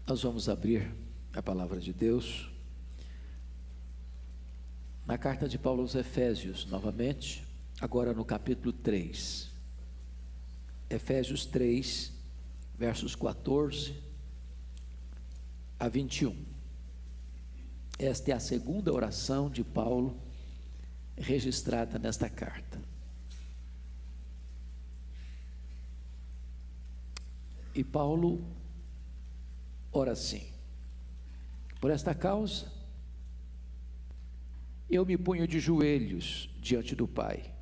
Nós vamos abrir a palavra de Deus na carta de Paulo aos Efésios, novamente, agora no capítulo 3. Efésios 3, versos 14 a 21. Esta é a segunda oração de Paulo registrada nesta carta. E Paulo ora assim: por esta causa, eu me ponho de joelhos diante do Pai,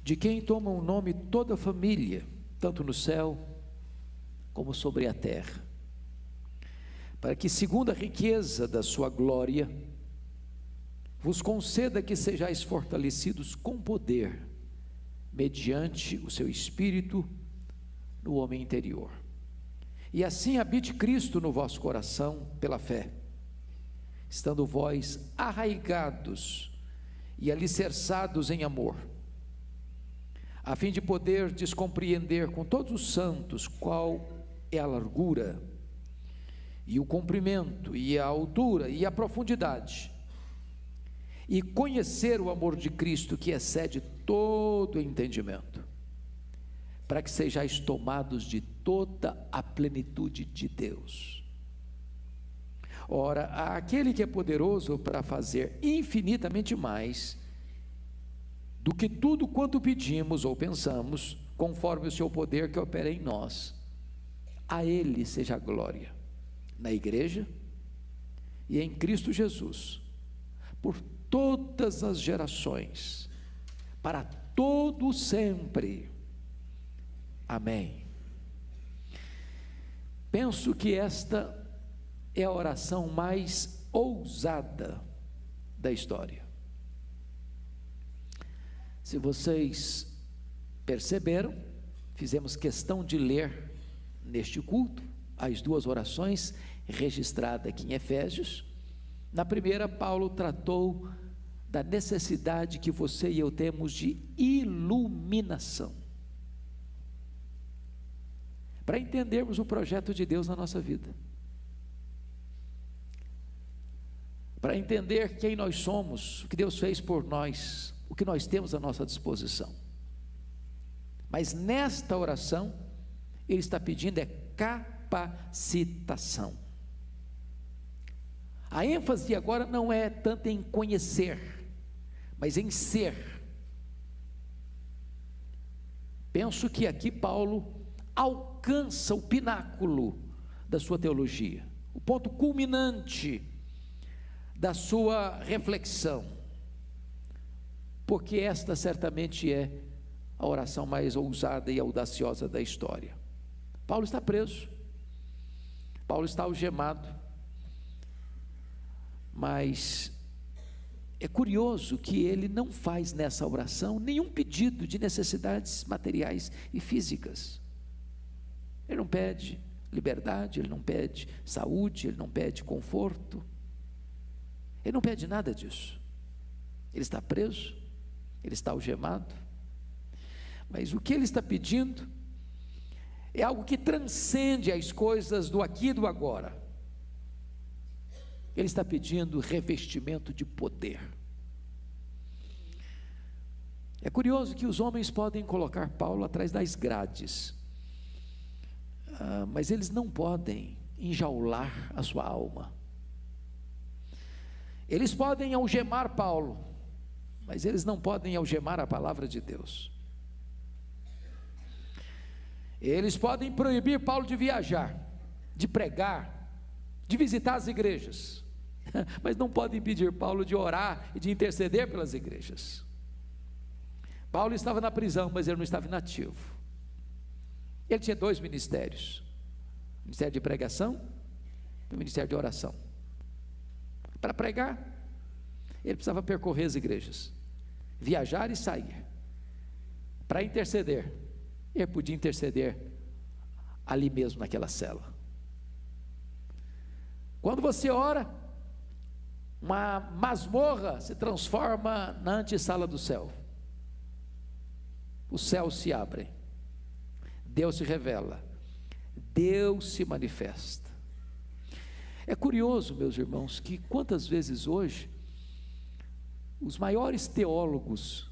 de quem toma o nome toda a família, tanto no céu como sobre a terra, para que, segundo a riqueza da sua glória, vos conceda que sejais fortalecidos com poder, mediante o seu Espírito, no homem interior. E assim habite Cristo no vosso coração pela fé, estando vós arraigados e alicerçados em amor, a fim de poderdes compreender com todos os santos qual é a largura, e o comprimento, e a altura, e a profundidade, e conhecer o amor de Cristo, que excede todo entendimento, para que sejais tomados de toda a plenitude de Deus. Ora, aquele que é poderoso para fazer infinitamente mais do que tudo quanto pedimos ou pensamos, conforme o seu poder que opera em nós, a Ele seja a glória, na igreja e em Cristo Jesus, por todas as gerações, para todo sempre. Amém. Penso que esta é a oração mais ousada da história. Se vocês perceberam, fizemos questão de ler neste culto as duas orações registradas aqui em Efésios. Na primeira, Paulo tratou da necessidade que você e eu temos de iluminação, para entendermos o projeto de Deus na nossa vida, para entender quem nós somos, o que Deus fez por nós, o que nós temos à nossa disposição. Mas nesta oração, ele está pedindo capacitação. A ênfase agora não é tanto em conhecer, mas em ser. Penso que aqui Paulo alcança o pináculo da sua teologia, o ponto culminante da sua reflexão, porque esta certamente é a oração mais ousada e audaciosa da história. Paulo está preso, Paulo está algemado, mas é curioso que ele não faz nessa oração nenhum pedido de necessidades materiais e físicas. Ele não pede liberdade, ele não pede saúde, ele não pede conforto, ele não pede nada disso. Ele está preso, ele está algemado, mas o que ele está pedindo é algo que transcende as coisas do aqui e do agora. Ele está pedindo revestimento de poder. É curioso que os homens podem colocar Paulo atrás das grades, mas eles não podem enjaular a sua alma. Eles podem algemar Paulo, mas eles não podem algemar a palavra de Deus. Eles podem proibir Paulo de viajar, de pregar, de visitar as igrejas, mas não podem impedir Paulo de orar e de interceder pelas igrejas. Paulo estava na prisão, mas ele não estava inativo. Ele tinha dois ministérios: o ministério de pregação e o ministério de oração. Para pregar, ele precisava percorrer as igrejas, viajar e sair. Para interceder, ele podia interceder ali mesmo naquela cela. Quando você ora, uma masmorra se transforma na antessala do céu. Os céus se abrem, Deus se revela, Deus se manifesta. É curioso, meus irmãos, que quantas vezes hoje os maiores teólogos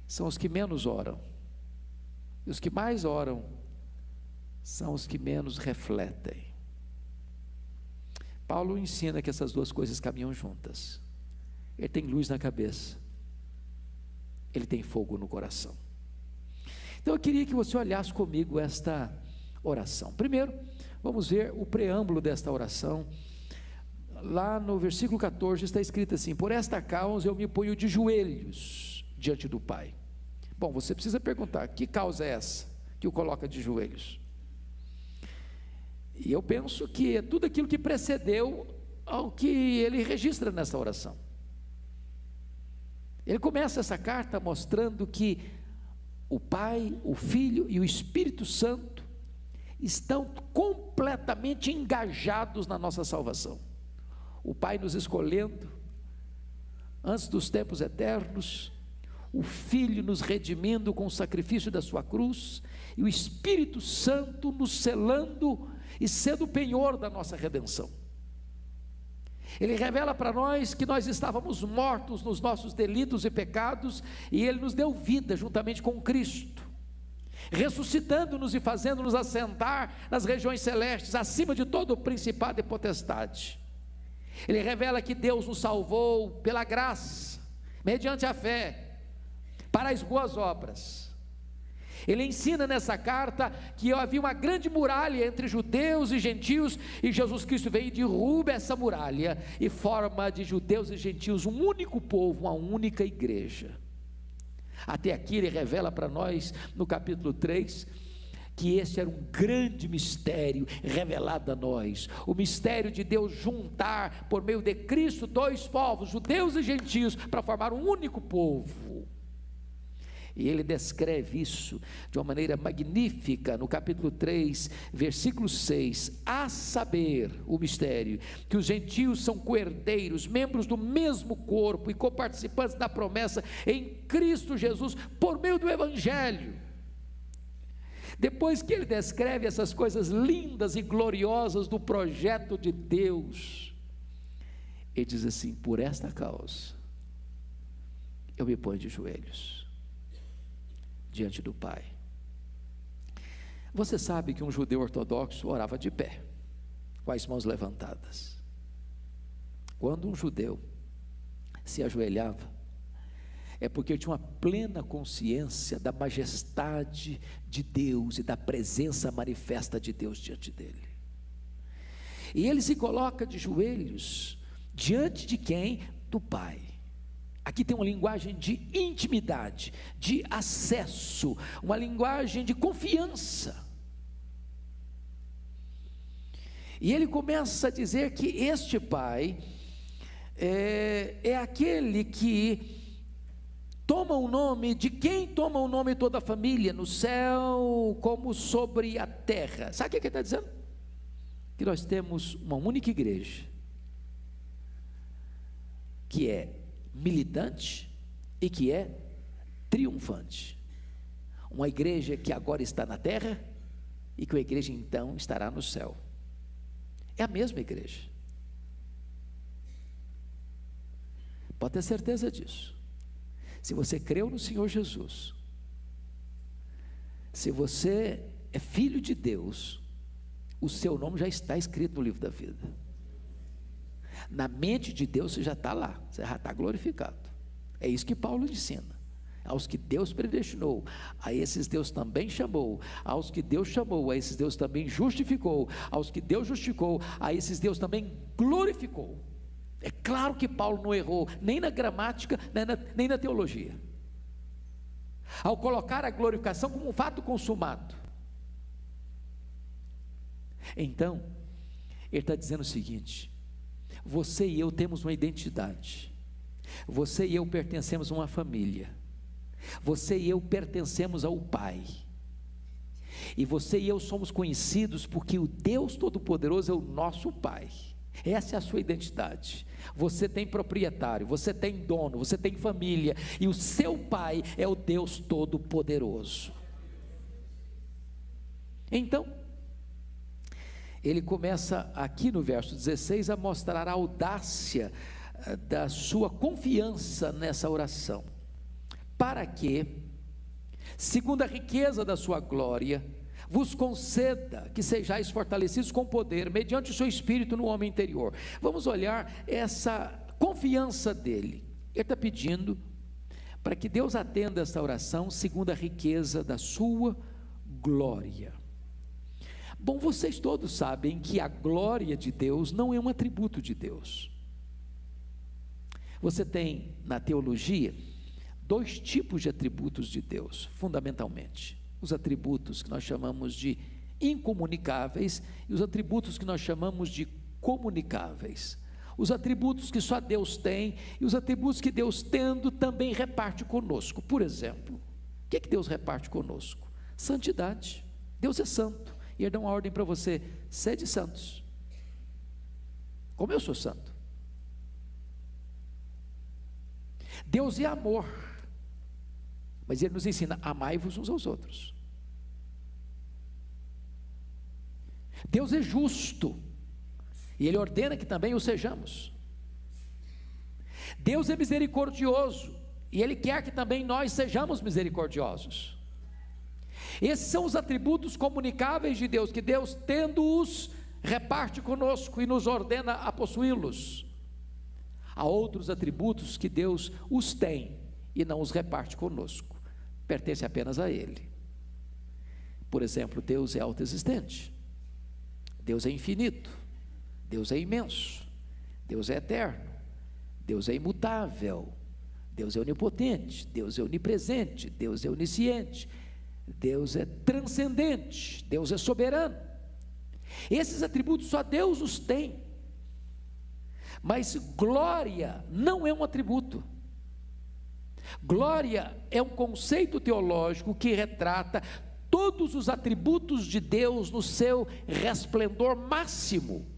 são os que menos oram, e os que mais oram são os que menos refletem. Paulo ensina que essas duas coisas caminham juntas. Ele tem luz na cabeça, ele tem fogo no coração. Então eu queria que você olhasse comigo esta oração. Primeiro, vamos ver o preâmbulo desta oração. Lá no versículo 14 está escrito assim: por esta causa eu me ponho de joelhos diante do Pai. Bom, você precisa perguntar: que causa é essa que o coloca de joelhos? E eu penso que é tudo aquilo que precedeu ao que ele registra nessa oração. Ele começa essa carta mostrando que o Pai, o Filho e o Espírito Santo estão completamente engajados na nossa salvação. O Pai nos escolhendo antes dos tempos eternos, o Filho nos redimindo com o sacrifício da sua cruz, e o Espírito Santo nos selando e sendo o penhor da nossa redenção. Ele revela para nós que nós estávamos mortos nos nossos delitos e pecados, e Ele nos deu vida juntamente com Cristo, ressuscitando-nos e fazendo-nos assentar nas regiões celestes, acima de todo o principado e potestade. Ele revela que Deus nos salvou pela graça, mediante a fé, para as boas obras. Ele ensina nessa carta que havia uma grande muralha entre judeus e gentios, e Jesus Cristo veio e derruba essa muralha, e forma de judeus e gentios um único povo, uma única igreja. Até aqui ele revela para nós, no capítulo 3, que esse era um grande mistério revelado a nós, o mistério de Deus juntar, por meio de Cristo, dois povos, judeus e gentios, para formar um único povo. E ele descreve isso de uma maneira magnífica no capítulo 3, versículo 6, a saber, o mistério, que os gentios são coerdeiros, membros do mesmo corpo e coparticipantes da promessa em Cristo Jesus, por meio do Evangelho. Depois que ele descreve essas coisas lindas e gloriosas do projeto de Deus, ele diz assim: por esta causa, eu me ponho de joelhos diante do Pai. Você sabe que um judeu ortodoxo orava de pé, com as mãos levantadas. Quando um judeu se ajoelhava, é porque ele tinha uma plena consciência da majestade de Deus e da presença manifesta de Deus diante dele. E ele se coloca de joelhos diante de quem? Do Pai. Aqui tem uma linguagem de intimidade, de acesso, uma linguagem de confiança. E ele começa a dizer que este Pai é aquele que toma o nome de quem toma o nome toda a família, no céu como sobre a terra. Sabe o que ele está dizendo? Que nós temos uma única igreja, que é militante e que é triunfante. Uma igreja que agora está na terra e que a igreja então estará no céu. É a mesma igreja. Pode ter certeza disso. Se você creu no Senhor Jesus, se você é filho de Deus, o seu nome já está escrito no livro da vida. Na mente de Deus você já está lá, você já está glorificado. É isso que Paulo ensina. Aos que Deus predestinou, a esses Deus também chamou. Aos que Deus chamou, a esses Deus também justificou. Aos que Deus justificou, a esses Deus também glorificou. É claro que Paulo não errou, nem na gramática, nem na teologia, ao colocar a glorificação como um fato consumado. Então, ele está dizendo o seguinte: você e eu temos uma identidade, você e eu pertencemos a uma família, você e eu pertencemos ao Pai, e você e eu somos conhecidos porque o Deus Todo-Poderoso é o nosso Pai. Essa é a sua identidade. Você tem proprietário, você tem dono, você tem família, e o seu Pai é o Deus Todo-Poderoso. Então, ele começa aqui no verso 16 a mostrar a audácia da sua confiança nessa oração, para que, segundo a riqueza da sua glória, vos conceda que sejais fortalecidos com poder, mediante o seu Espírito no homem interior. Vamos olhar essa confiança dele. Ele está pedindo para que Deus atenda esta oração, segundo a riqueza da sua glória. Bom, vocês todos sabem que a glória de Deus não é um atributo de Deus. Você tem na teologia dois tipos de atributos de Deus, fundamentalmente: os atributos que nós chamamos de incomunicáveis e os atributos que nós chamamos de comunicáveis. Os atributos que só Deus tem e os atributos que Deus tendo também reparte conosco. Por exemplo, o que Deus reparte conosco? Santidade. Deus é santo e Ele dá uma ordem para você: sede santos, como eu sou santo. Deus é amor, mas Ele nos ensina: amai-vos uns aos outros. Deus é justo e Ele ordena que também o sejamos. Deus é misericordioso e Ele quer que também nós sejamos misericordiosos. Esses são os atributos comunicáveis de Deus, que Deus, tendo-os, reparte conosco e nos ordena a possuí-los. Há outros atributos que Deus os tem e não os reparte conosco, pertence apenas a Ele. Por exemplo, Deus é autoexistente, Deus é infinito, Deus é imenso, Deus é eterno, Deus é imutável, Deus é onipotente, Deus é onipresente, Deus é onisciente, Deus é transcendente, Deus é soberano. Esses atributos só Deus os tem. Mas glória não é um atributo. Glória é um conceito teológico que retrata todos os atributos de Deus no seu resplendor máximo.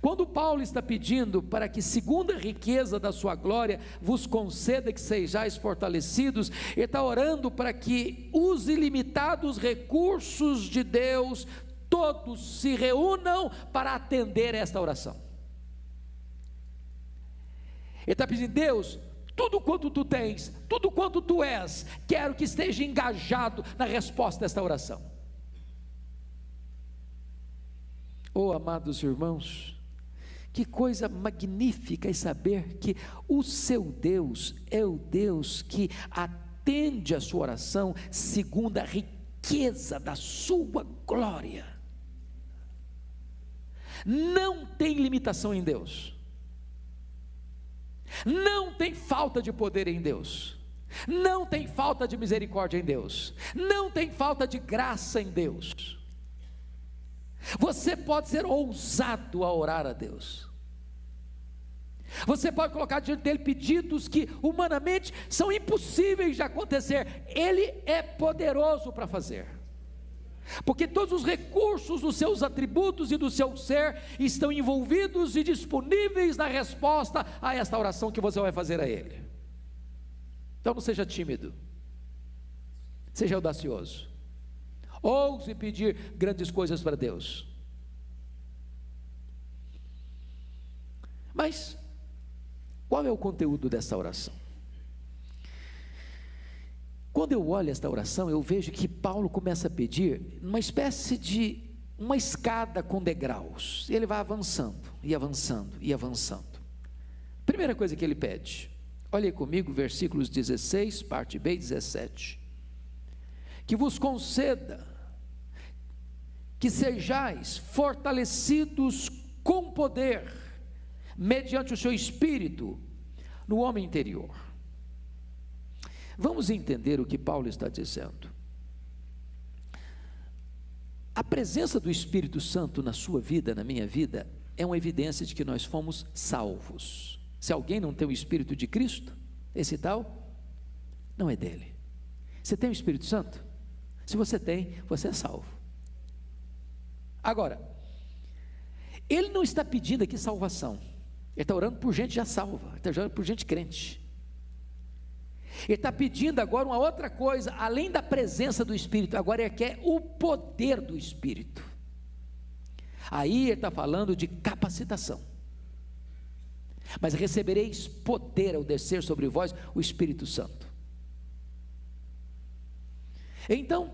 Quando Paulo está pedindo para que, segundo a riqueza da sua glória, vos conceda que sejais fortalecidos, ele está orando para que os ilimitados recursos de Deus todos se reúnam para atender esta oração. Ele está pedindo: Deus, tudo quanto tu tens, tudo quanto tu és, quero que esteja engajado na resposta desta oração. Oh, amados irmãos, que coisa magnífica é saber que o seu Deus é o Deus que atende a sua oração segundo a riqueza da sua glória. Não tem limitação em Deus, não tem falta de poder em Deus, não tem falta de misericórdia em Deus, não tem falta de graça em Deus. Você pode ser ousado a orar a Deus, você pode colocar diante dele pedidos que humanamente são impossíveis de acontecer. Ele é poderoso para fazer, porque todos os recursos dos seus atributos e do seu ser estão envolvidos e disponíveis na resposta a esta oração que você vai fazer a Ele. Então não seja tímido, seja audacioso, ouse pedir grandes coisas para Deus. Mas qual é o conteúdo dessa oração? Quando eu olho esta oração, eu vejo que Paulo começa a pedir uma espécie de uma escada com degraus. Ele vai avançando, e avançando, e avançando. Primeira coisa que ele pede, olhe comigo, versículos 16, parte B e 17. Que vos conceda que sejais fortalecidos com poder, mediante o seu Espírito, no homem interior. Vamos entender o que Paulo está dizendo. A presença do Espírito Santo na sua vida, na minha vida, é uma evidência de que nós fomos salvos. Se alguém não tem o Espírito de Cristo, esse tal não é dele. Você tem o Espírito Santo? Se você tem, você é salvo. Agora, ele não está pedindo aqui salvação, ele está orando por gente já salva, ele está orando por gente crente. Ele está pedindo agora uma outra coisa, além da presença do Espírito. Agora ele quer o poder do Espírito. Aí ele está falando de capacitação. Mas recebereis poder ao descer sobre vós o Espírito Santo. Então,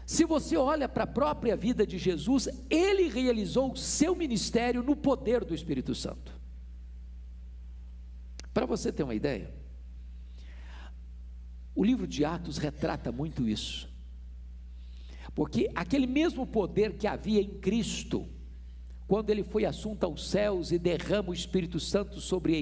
se você olha para a própria vida de Jesus, ele realizou o seu ministério no poder do Espírito Santo. Para você ter uma ideia, o livro de Atos retrata muito isso, porque aquele mesmo poder que havia em Cristo, quando ele foi assunto aos céus e derrama o Espírito Santo sobre a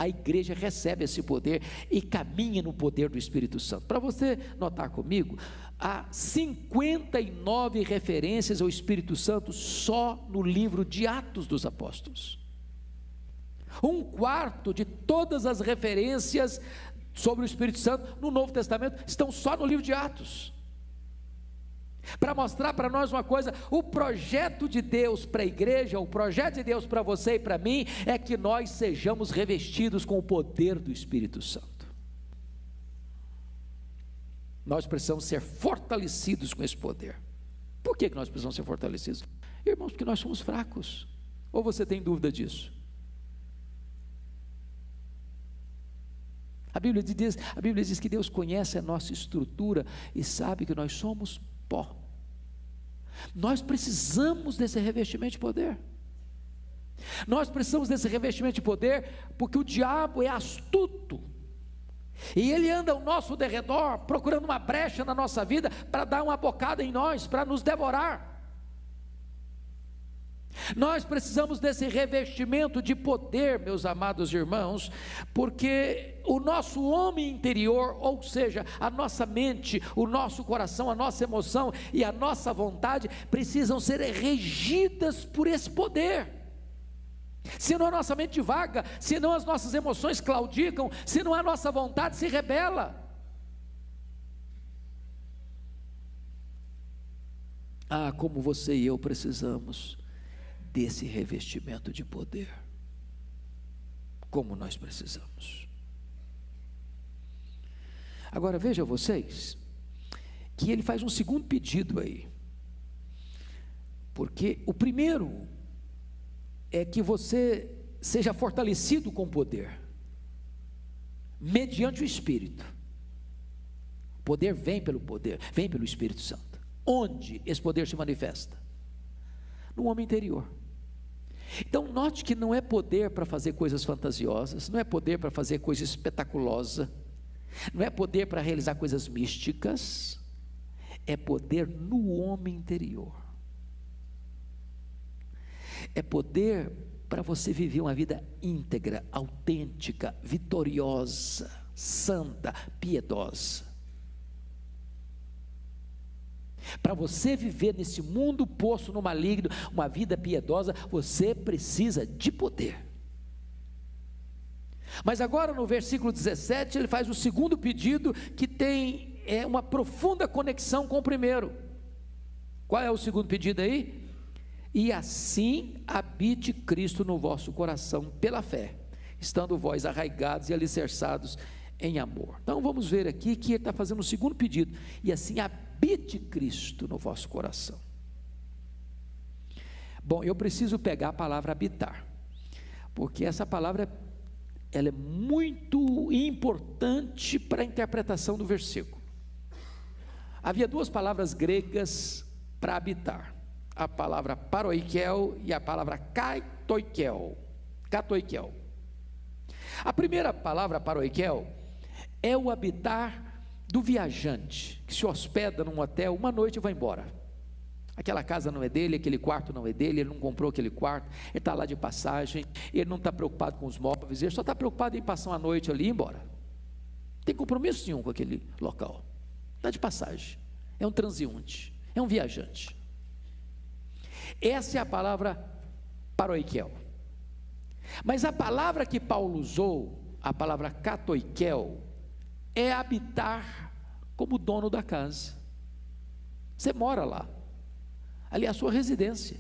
igreja recebe esse poder e caminha no poder do Espírito Santo. Para você notar comigo, há 59 referências ao Espírito Santo só no livro de Atos dos Apóstolos. 1/4 de todas as referências sobre o Espírito Santo no Novo Testamento estão só no livro de Atos. Para mostrar para nós uma coisa, o projeto de Deus para a igreja, o projeto de Deus para você e para mim, é que nós sejamos revestidos com o poder do Espírito Santo. Nós precisamos ser fortalecidos com esse poder. Por que nós precisamos ser fortalecidos? Irmãos, porque nós somos fracos. Ou você tem dúvida disso? A Bíblia diz que Deus conhece a nossa estrutura e sabe que nós somos pó. Nós precisamos desse revestimento de poder. Nós precisamos desse revestimento de poder porque o diabo é astuto e ele anda ao nosso derredor procurando uma brecha na nossa vida para dar uma bocada em nós, para nos devorar. Nós precisamos desse revestimento de poder, meus amados irmãos, porque o nosso homem interior, ou seja, a nossa mente, o nosso coração, a nossa emoção e a nossa vontade precisam ser regidas por esse poder. Senão a nossa mente divaga, senão as nossas emoções claudicam, senão a nossa vontade se rebela. Como você e eu precisamos desse revestimento de poder, como nós precisamos. Agora veja vocês, que ele faz um segundo pedido aí, porque o primeiro é que você seja fortalecido com poder, mediante o Espírito. O poder vem pelo Espírito Santo. Onde esse poder se manifesta? No homem interior. Então note que não é poder para fazer coisas fantasiosas, não é poder para fazer coisa espetaculosa, não é poder para realizar coisas místicas, é poder no homem interior. É poder para você viver uma vida íntegra, autêntica, vitoriosa, santa, piedosa. Para você viver nesse mundo posto no maligno, uma vida piedosa, você precisa de poder. Mas agora no versículo 17, ele faz o segundo pedido, que tem uma profunda conexão com o primeiro. Qual é o segundo pedido aí? E assim habite Cristo no vosso coração pela fé, estando vós arraigados e alicerçados em amor. Então vamos ver aqui que ele está fazendo o segundo pedido, e assim habite Cristo no vosso coração. Bom, eu preciso pegar a palavra habitar, porque essa palavra ela é muito importante para a interpretação do versículo. Havia duas palavras gregas para habitar, a palavra paroikel e a palavra katoikel. A primeira palavra paroikel é o habitar do viajante, que se hospeda num hotel uma noite e vai embora. Aquela casa não é dele, aquele quarto não é dele, ele não comprou aquele quarto, ele está lá de passagem, ele não está preocupado com os móveis, ele só está preocupado em passar uma noite ali e ir embora. Não tem compromisso nenhum com aquele local, está de passagem, é um transeunte, é um viajante. Essa é a palavra paroikel. Mas a palavra que Paulo usou, a palavra katoikel, é habitar como dono da casa. Você mora lá, ali é a sua residência,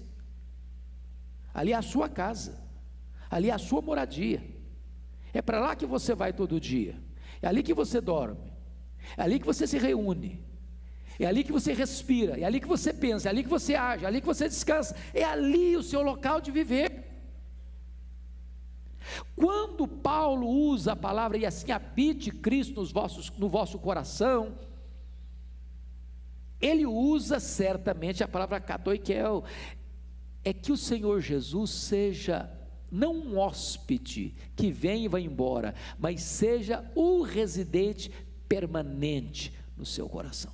ali é a sua casa, ali é a sua moradia, é para lá que você vai todo dia, é ali que você dorme, é ali que você se reúne, é ali que você respira, é ali que você pensa, é ali que você age, é ali que você descansa, é ali o seu local de viver. Quando Paulo usa a palavra, e assim habite Cristo no vosso coração, ele usa certamente a palavra katoikel, é que o Senhor Jesus seja não um hóspede que vem e vai embora, mas seja o residente permanente no seu coração.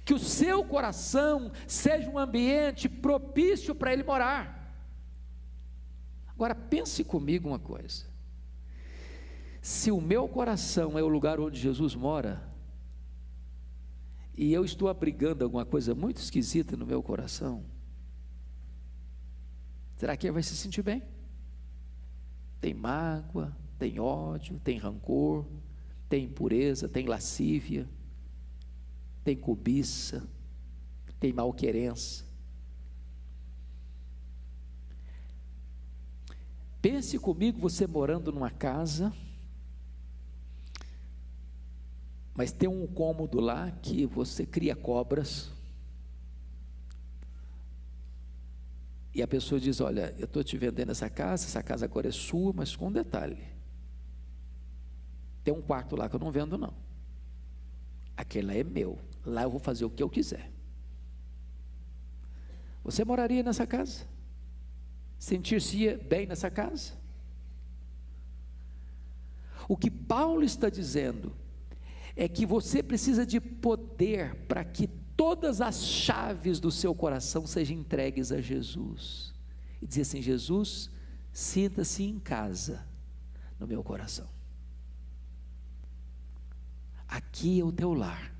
Que o seu coração seja um ambiente propício para ele morar. Agora pense comigo uma coisa: se o meu coração é o lugar onde Jesus mora, e eu estou abrigando alguma coisa muito esquisita no meu coração, será que ele vai se sentir bem? Tem mágoa, tem ódio, tem rancor, tem impureza, tem lascívia, tem cobiça, tem malquerença. Pense comigo, você morando numa casa, mas tem um cômodo lá que você cria cobras, e a pessoa diz: olha, eu estou te vendendo essa casa agora é sua, mas com um detalhe, tem um quarto lá que eu não vendo não, aquele lá é meu, lá eu vou fazer o que eu quiser. Você moraria nessa casa? Sentir-se bem nessa casa? O que Paulo está dizendo é que você precisa de poder para que todas as chaves do seu coração sejam entregues a Jesus, e dizer assim: Jesus, sinta-se em casa no meu coração, aqui é o teu lar.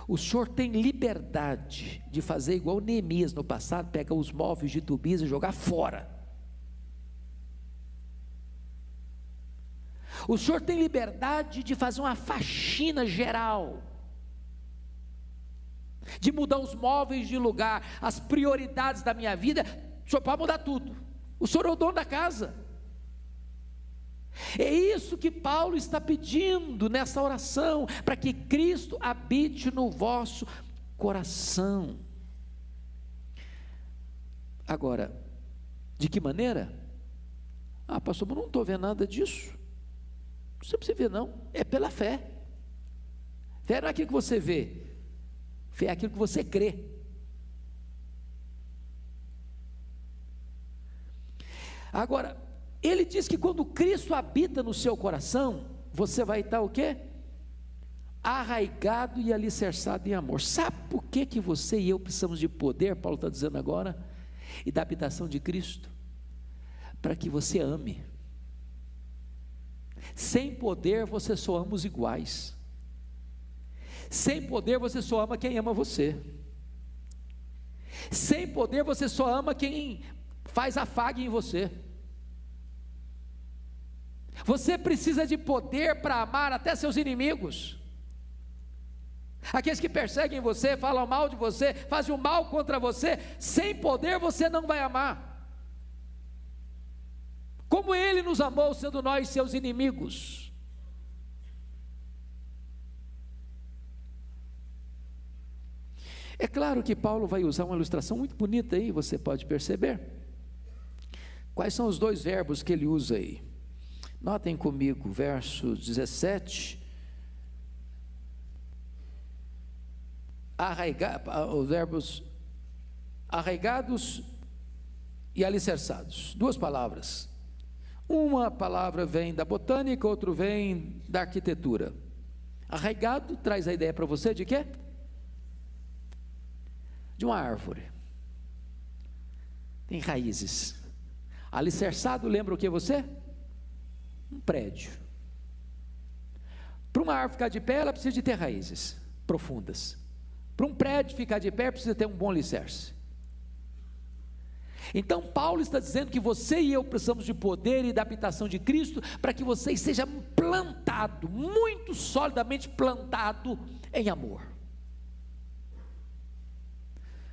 O Senhor tem liberdade de fazer igual Neemias no passado, pegar os móveis de Tobias e jogar fora. O Senhor tem liberdade de fazer uma faxina geral, de mudar os móveis de lugar, as prioridades da minha vida. O Senhor pode mudar tudo. O Senhor é o dono da casa. É isso que Paulo está pedindo nessa oração, para que Cristo habite no vosso coração. Agora, de que maneira? Ah, pastor, mas não estou vendo nada disso. Não precisa ver não, é pela fé. Fé não é aquilo que você vê, fé é aquilo que você crê. Agora, ele diz que quando Cristo habita no seu coração, você vai estar o quê? Arraigado e alicerçado em amor. Sabe por que você e eu precisamos de poder, Paulo está dizendo agora, e da habitação de Cristo? Para que você ame. Sem poder você só ama os iguais. Sem poder você só ama quem ama você. Sem poder você só ama quem faz afague em você. Você precisa de poder para amar até seus inimigos, aqueles que perseguem você, falam mal de você, fazem o mal contra você. Sem poder você não vai amar, como Ele nos amou, sendo nós seus inimigos. É claro que Paulo vai usar uma ilustração muito bonita aí, você pode perceber. Quais são os dois verbos que ele usa aí? Notem comigo, verso 17, os verbos arraigados e alicerçados, duas palavras. Uma palavra vem da botânica, outra vem da arquitetura. Arraigado traz a ideia para você de quê? De uma árvore, tem raízes. Alicerçado lembra o que você? Um prédio. Para uma árvore ficar de pé, ela precisa de ter raízes profundas. Para um prédio ficar de pé, precisa ter um bom alicerce. Então Paulo está dizendo que você e eu precisamos de poder e da habitação de Cristo, para que você seja plantado, muito solidamente plantado em amor.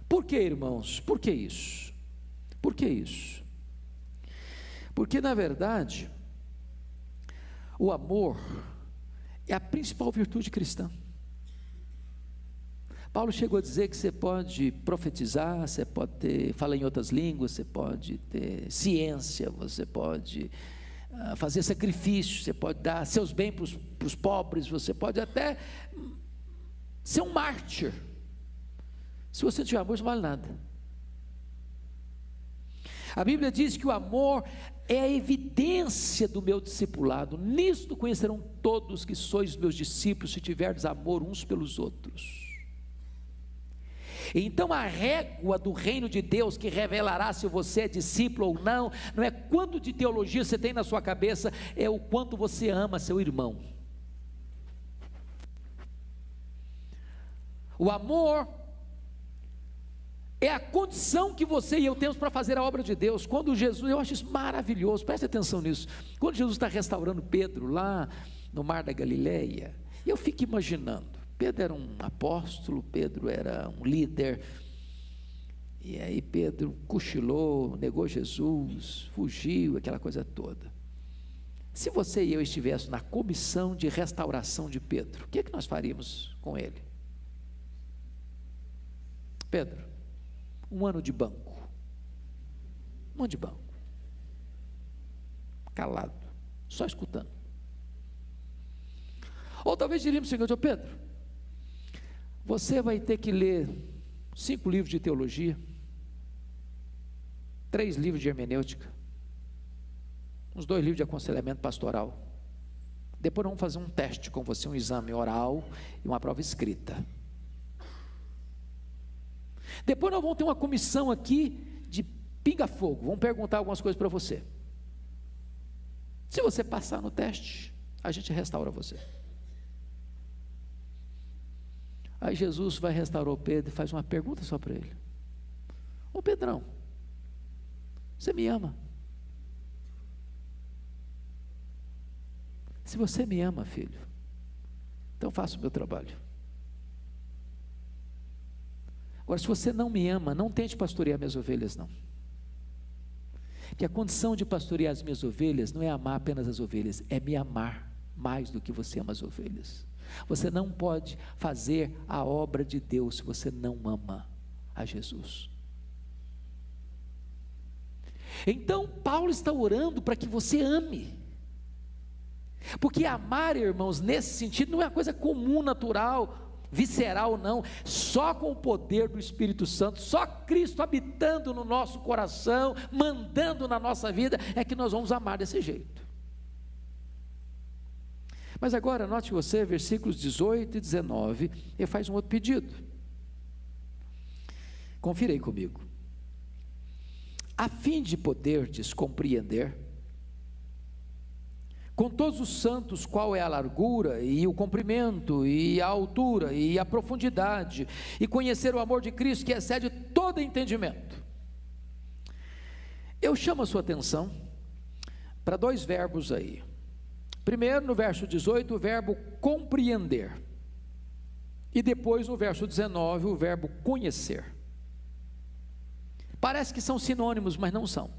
Por que, irmãos? Por que isso? Por que isso? Porque na verdade, o amor é a principal virtude cristã. Paulo chegou a dizer que você pode profetizar, você pode falar em outras línguas, você pode ter ciência, você pode fazer sacrifício, você pode dar seus bens para os pobres, você pode até ser um mártir. Se você não tiver amor, isso não vale nada. A Bíblia diz que o amor é a evidência do meu discipulado. Nisto conhecerão todos que sois meus discípulos, se tiverdes amor uns pelos outros. Então a régua do reino de Deus que revelará se você é discípulo ou não, não é quanto de teologia você tem na sua cabeça, é o quanto você ama seu irmão. O amor é a condição que você e eu temos para fazer a obra de Deus. Quando Jesus, eu acho isso maravilhoso, preste atenção nisso, quando Jesus está restaurando Pedro lá no mar da Galileia, eu fico imaginando, Pedro era um apóstolo, Pedro era um líder, e aí Pedro cochilou, negou Jesus, fugiu, aquela coisa toda. Se você e eu estivéssemos na comissão de restauração de Pedro, o que é que nós faríamos com ele? Pedro, um ano de banco, calado, só escutando. Ou talvez diríamos o seguinte: Pedro, você vai ter que ler 5 livros de teologia, 3 livros de hermenêutica, uns 2 livros de aconselhamento pastoral. Depois nós vamos fazer um teste com você, um exame oral e uma prova escrita. Depois nós vamos ter uma comissão aqui de pinga-fogo, vamos perguntar algumas coisas para você. Se você passar no teste, a gente restaura você. Aí Jesus vai restaurar o Pedro e faz uma pergunta só para ele: ô Pedrão, você me ama? Se você me ama, filho, então faça o meu trabalho. Agora, se você não me ama, não tente pastorear minhas ovelhas, não. Que a condição de pastorear as minhas ovelhas não é amar apenas as ovelhas, é me amar mais do que você ama as ovelhas. Você não pode fazer a obra de Deus se você não ama a Jesus. Então Paulo está orando para que você ame, porque amar, irmãos, nesse sentido não é uma coisa comum, natural, visceral, não. Só com o poder do Espírito Santo, só Cristo habitando no nosso coração, mandando na nossa vida, é que nós vamos amar desse jeito. Mas agora, note você, versículos 18 e 19, ele faz um outro pedido. Confira aí comigo. A fim de poderdes compreender, com todos os santos, qual é a largura, e o comprimento, e a altura, e a profundidade, e conhecer o amor de Cristo, que excede todo entendimento. Eu chamo a sua atenção para 2 verbos aí. Primeiro, no verso 18, o verbo compreender, e depois no verso 19, o verbo conhecer. Parece que são sinônimos, mas não são.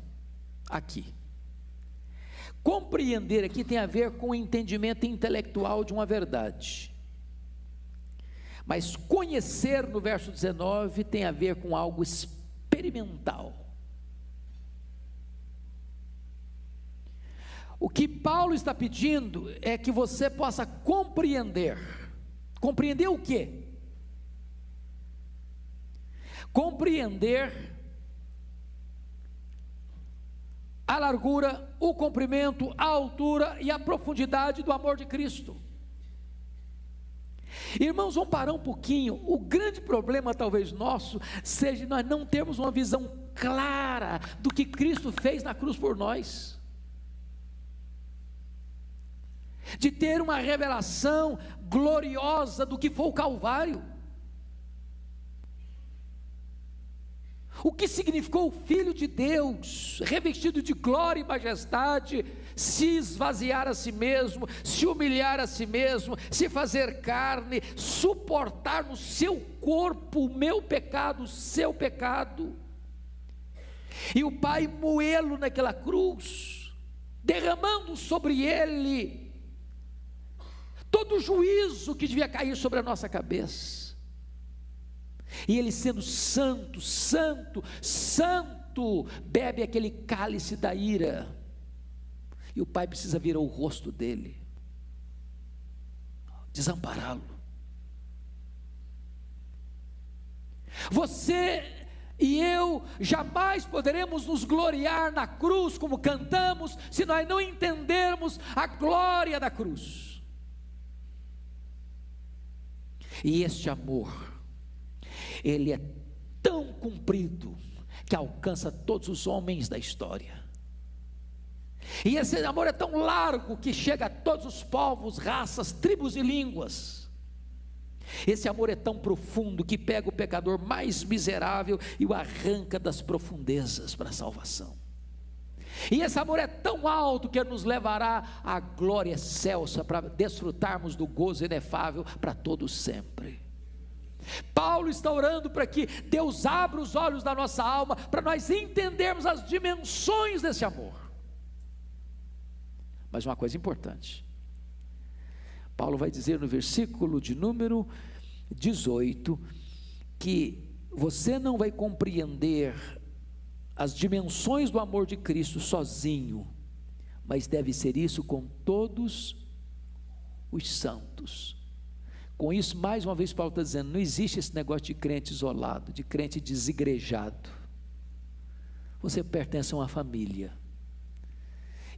Aqui, compreender aqui tem a ver com o entendimento intelectual de uma verdade, mas conhecer no verso 19 tem a ver com algo experimental. O que Paulo está pedindo é que você possa compreender. Compreender o quê? Compreender a largura, o comprimento, a altura e a profundidade do amor de Cristo. Irmãos, vamos parar um pouquinho. O grande problema talvez nosso seja nós não termos uma visão clara do que Cristo fez na cruz por nós, de ter uma revelação gloriosa do que foi o Calvário, o que significou o Filho de Deus, revestido de glória e majestade, se esvaziar a si mesmo, se humilhar a si mesmo, se fazer carne, suportar no seu corpo o meu pecado, o seu pecado, e o Pai moê-lo naquela cruz, derramando sobre ele todo o juízo que devia cair sobre a nossa cabeça. E ele, sendo santo, santo, santo, bebe aquele cálice da ira, e o pai precisa virar o rosto dele, desampará-lo. Você e eu jamais poderemos nos gloriar na cruz como cantamos, se nós não entendermos a glória da cruz. E este amor, ele é tão comprido que alcança todos os homens da história. E esse amor é tão largo que chega a todos os povos, raças, tribos e línguas. Esse amor é tão profundo que pega o pecador mais miserável e o arranca das profundezas para a salvação. E esse amor é tão alto que nos levará à glória excelsa, para desfrutarmos do gozo inefável para todo sempre. Paulo está orando para que Deus abra os olhos da nossa alma, para nós entendermos as dimensões desse amor. Mas uma coisa importante, Paulo vai dizer no versículo de número 18, que você não vai compreender as dimensões do amor de Cristo sozinho, mas deve ser isso com todos os santos. Com isso, mais uma vez, Paulo está dizendo, não existe esse negócio de crente isolado, de crente desigrejado. Você pertence a uma família,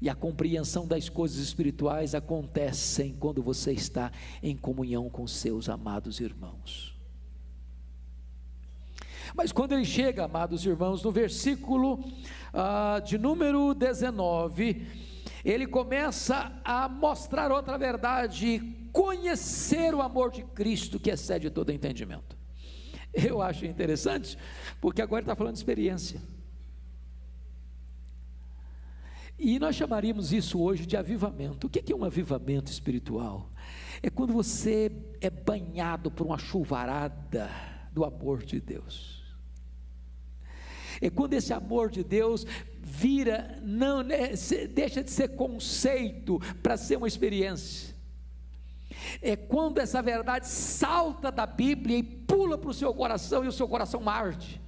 e a compreensão das coisas espirituais acontecem quando você está em comunhão com seus amados irmãos. Mas quando ele chega, amados irmãos, no versículo de número 19, ele começa a mostrar outra verdade, conhecer o amor de Cristo que excede todo entendimento. Eu acho interessante, porque agora ele está falando de experiência. E nós chamaríamos isso hoje de avivamento. O que é um avivamento espiritual? É quando você é banhado por uma chuvarada do amor de Deus. É quando esse amor de Deus vira, deixa de ser conceito para ser uma experiência. É quando essa verdade salta da Bíblia e pula para o seu coração, e o seu coração arde.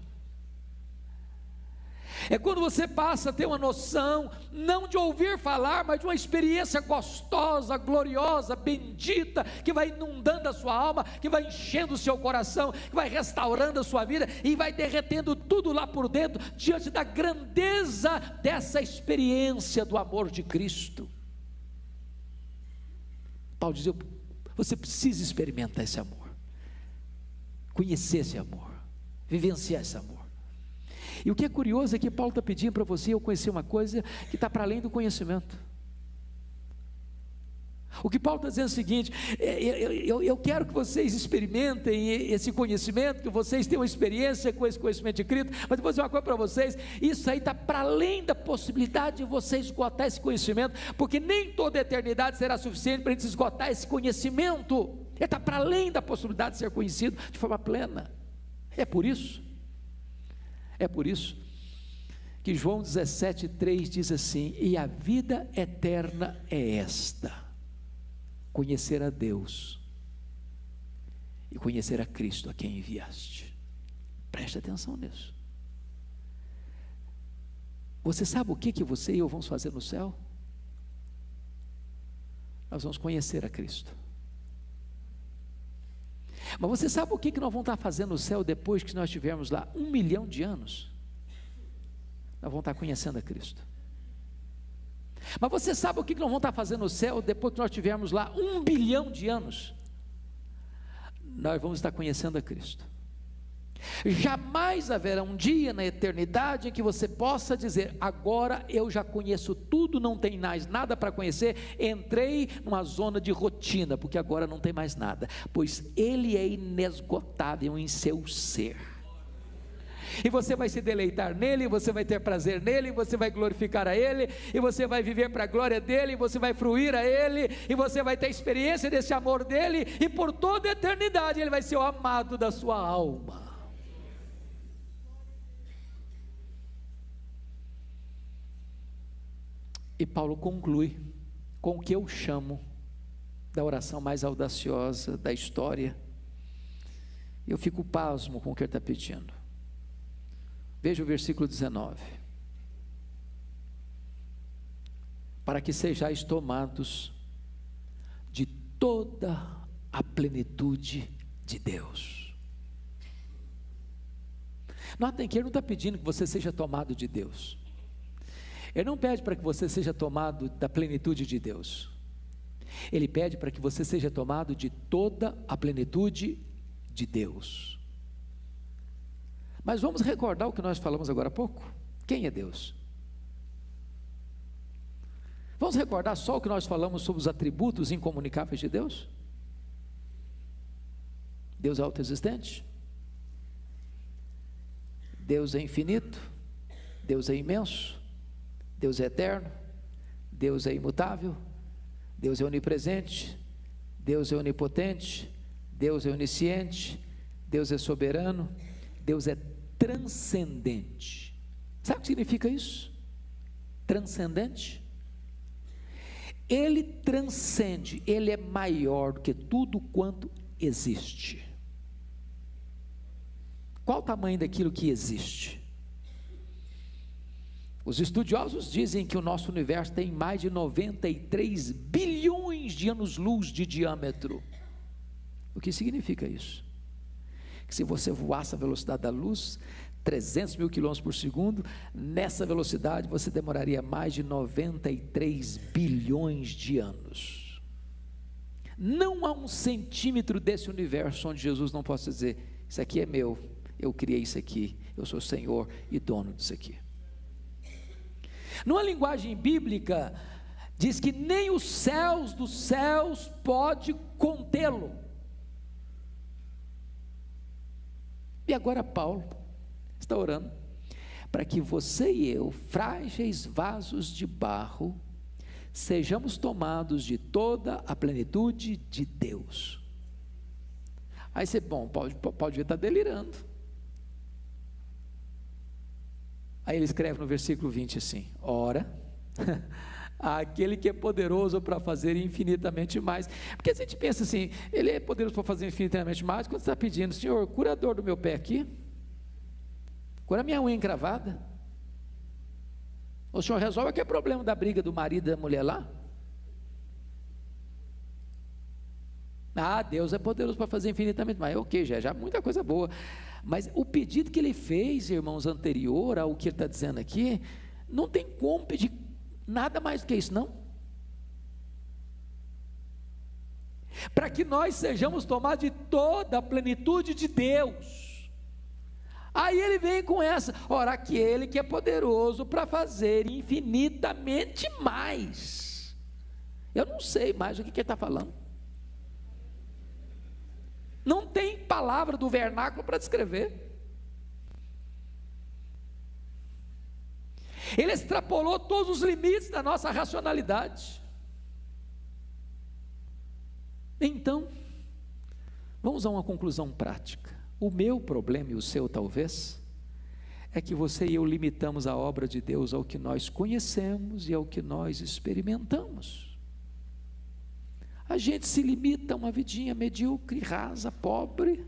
É quando você passa a ter uma noção, não de ouvir falar, mas de uma experiência gostosa, gloriosa, bendita, que vai inundando a sua alma, que vai enchendo o seu coração, que vai restaurando a sua vida, e vai derretendo tudo lá por dentro, diante da grandeza dessa experiência do amor de Cristo. Paulo diz, você precisa experimentar esse amor, conhecer esse amor, vivenciar esse amor. E o que é curioso é que Paulo está pedindo para você eu conhecer uma coisa que está para além do conhecimento. O que Paulo está dizendo é o seguinte, eu quero que vocês experimentem esse conhecimento, que vocês tenham experiência com esse conhecimento de Cristo, mas eu vou dizer uma coisa para vocês, isso aí está para além da possibilidade de vocês esgotar esse conhecimento, porque nem toda a eternidade será suficiente para a gente esgotar esse conhecimento. Ele está para além da possibilidade de ser conhecido de forma plena. É por isso que João 17,3 diz assim, e a vida eterna é esta, conhecer a Deus e conhecer a Cristo a quem enviaste. Preste atenção nisso. Você sabe o que você e eu vamos fazer no céu? Nós vamos conhecer a Cristo. Mas você sabe o que nós vamos estar fazendo no céu depois que nós estivermos lá 1 milhão de anos? Nós vamos estar conhecendo a Cristo. Mas você sabe o que nós vamos estar fazendo no céu depois que nós estivermos lá 1 bilhão de anos? Nós vamos estar conhecendo a Cristo. Jamais haverá um dia na eternidade em que você possa dizer, agora eu já conheço tudo, não tem mais nada para conhecer, entrei numa zona de rotina, porque agora não tem mais nada, pois Ele é inesgotável em seu ser, e você vai se deleitar nele, você vai ter prazer nele, você vai glorificar a Ele, e você vai viver para a glória dEle, e você vai fruir a Ele, e você vai ter experiência desse amor dEle, e por toda a eternidade Ele vai ser o amado da sua alma. E Paulo conclui com o que eu chamo da oração mais audaciosa da história. Eu fico pasmo com o que ele está pedindo. Veja o versículo 19. Para que sejais tomados de toda a plenitude de Deus. Notem que ele não está pedindo que você seja tomado de Deus. Ele não pede para que você seja tomado da plenitude de Deus. Ele pede para que você seja tomado de toda a plenitude de Deus. Mas vamos recordar o que nós falamos agora há pouco. Quem é Deus? Vamos recordar só o que nós falamos sobre os atributos incomunicáveis de Deus? Deus é autoexistente, Deus é infinito, Deus é imenso, Deus é eterno, Deus é imutável, Deus é onipresente, Deus é onipotente, Deus é onisciente, Deus é soberano, Deus é transcendente. Sabe o que significa isso? Transcendente. Ele transcende, ele é maior do que tudo quanto existe. Qual o tamanho daquilo que existe? Os estudiosos dizem que o nosso universo tem mais de 93 bilhões de anos-luz de diâmetro. O que significa isso? Que se você voasse a velocidade da luz, 300 mil quilômetros por segundo, nessa velocidade você demoraria mais de 93 bilhões de anos. Não há um centímetro desse universo onde Jesus não possa dizer: isso aqui é meu, eu criei isso aqui, eu sou Senhor e dono disso aqui. Numa linguagem bíblica, diz que nem os céus dos céus pode contê-lo. E agora Paulo está orando para que você e eu, frágeis vasos de barro, sejamos tomados de toda a plenitude de Deus. Aí você, pode estar delirando. Aí ele escreve no versículo 20 assim: ora, aquele que é poderoso para fazer infinitamente mais. Porque a gente pensa assim, ele é poderoso para fazer infinitamente mais, quando você está pedindo: Senhor, cura a dor do meu pé aqui, cura a minha unha encravada, o Senhor resolve aquele problema da briga do marido e da mulher lá. Ah, Deus é poderoso para fazer infinitamente mais. Ok, já muita coisa boa. Mas o pedido que ele fez, irmãos, anterior ao que ele está dizendo aqui, não tem como pedir nada mais do que isso, não. Para que nós sejamos tomados de toda a plenitude de Deus. Aí ele vem com essa: ora, aquele que é poderoso para fazer infinitamente mais. Eu não sei mais o que ele está falando. Não tem palavra do vernáculo para descrever. Ele extrapolou todos os limites da nossa racionalidade. Então, vamos a uma conclusão prática. O meu problema e o seu talvez é que você e eu limitamos a obra de Deus ao que nós conhecemos e ao que nós experimentamos. A gente se limita a uma vidinha medíocre, rasa, pobre,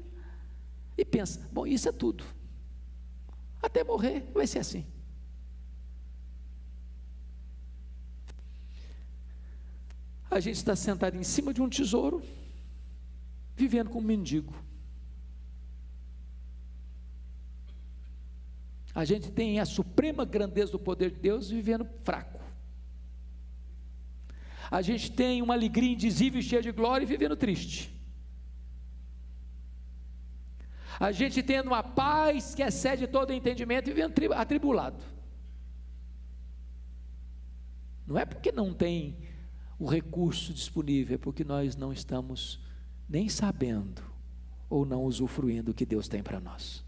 e pensa: bom, isso é tudo, até morrer vai ser assim. A gente está sentado em cima de um tesouro, vivendo como mendigo. A gente tem a suprema grandeza do poder de Deus, vivendo fraco. A gente tem uma alegria indizível e cheia de glória e vivendo triste. A gente tendo uma paz que excede todo entendimento e vivendo atribulado. Não é porque não tem o recurso disponível, é porque nós não estamos nem sabendo ou não usufruindo do que Deus tem para nós.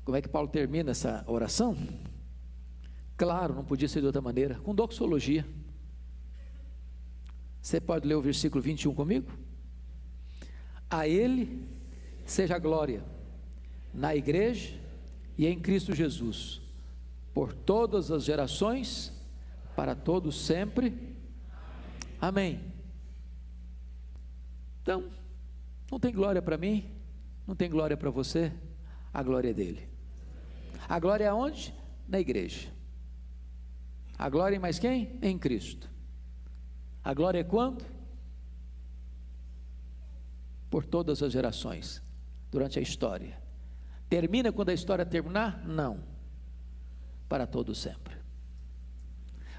Como é que Paulo termina essa oração? Claro, não podia ser de outra maneira, com doxologia. Você pode ler o versículo 21 comigo? A Ele seja a glória, na igreja e em Cristo Jesus, por todas as gerações, para todos sempre. Amém. Então, não tem glória para mim, não tem glória para você, a glória é dele. A glória é aonde? Na igreja. A glória em mais quem? Em Cristo. A glória é quando? Por todas as gerações, durante a história. Termina quando a história terminar? Não. Para todos sempre.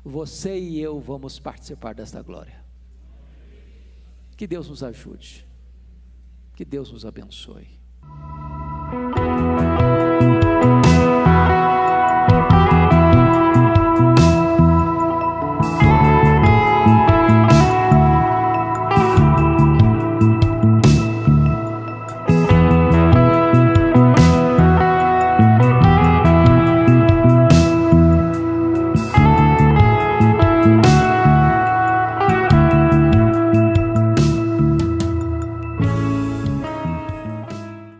Você e eu vamos participar desta glória. Que Deus nos ajude. Que Deus nos abençoe.